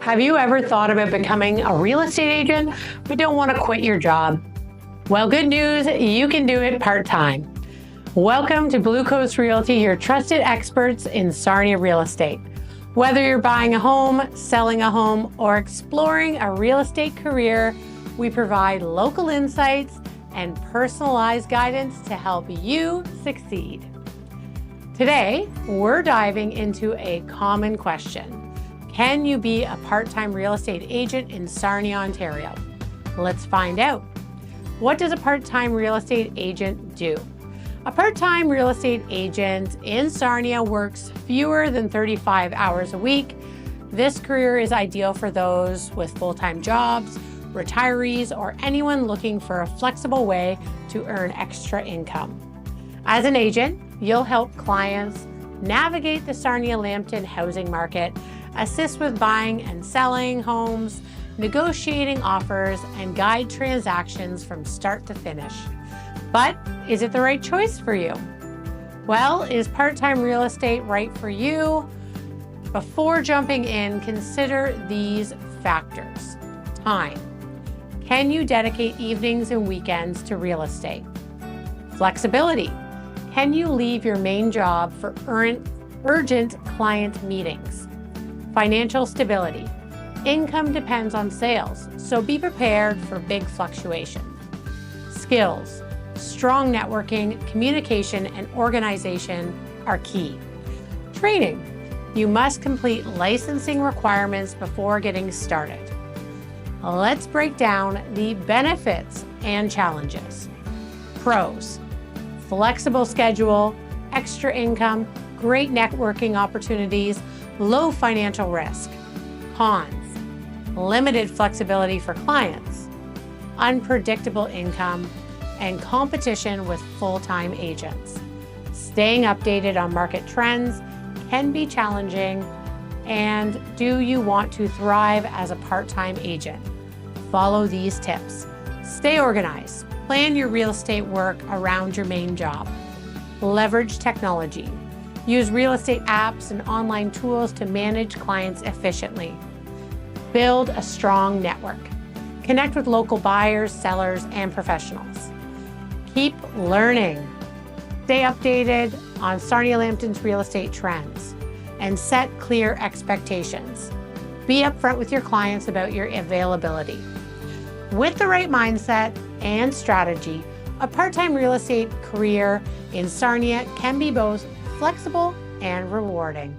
Have you ever thought about becoming a real estate agent but don't want to quit your job? Well, good news, you can do it part-time. Welcome to Blue Coast Realty, your trusted experts in Sarnia real estate. Whether you're buying a home, selling a home, or exploring a real estate career, we provide local insights and personalized guidance to help you succeed. Today, we're diving into a common question. Can you be a part-time real estate agent in Sarnia, Ontario? Let's find out. What does a part-time real estate agent do? A part-time real estate agent in Sarnia works fewer than 35 hours a week. This career is ideal for those with full-time jobs, retirees, or anyone looking for a flexible way to earn extra income. As an agent, you'll help clients navigate the Sarnia Lambton housing market, assist with buying and selling homes, negotiating offers, and guide transactions from start to finish. But is it the right choice for you? Well, is part-time real estate right for you? Before jumping in, consider these factors. Time. Can you dedicate evenings and weekends to real estate? Flexibility. Can you leave your main job for urgent client meetings? Financial stability. Income depends on sales, so be prepared for big fluctuations. Skills. Strong networking, communication, and organization are key. Training. You must complete licensing requirements before getting started. Let's break down the benefits and challenges. Pros. Flexible schedule, extra income, great networking opportunities, low financial risk. Cons. Limited flexibility for clients, unpredictable income, and competition with full-time agents. Staying updated on market trends can be challenging. And do you want to thrive as a part-time agent? Follow these tips. Stay organized. Plan your real estate work around your main job. Leverage technology. Use real estate apps and online tools to manage clients efficiently. Build a strong network. Connect with local buyers, sellers, and professionals. Keep learning. Stay updated on Sarnia Lambton's real estate trends and set clear expectations. Be upfront with your clients about your availability. With the right mindset and strategy, a part-time real estate career in Sarnia can be both flexible and rewarding.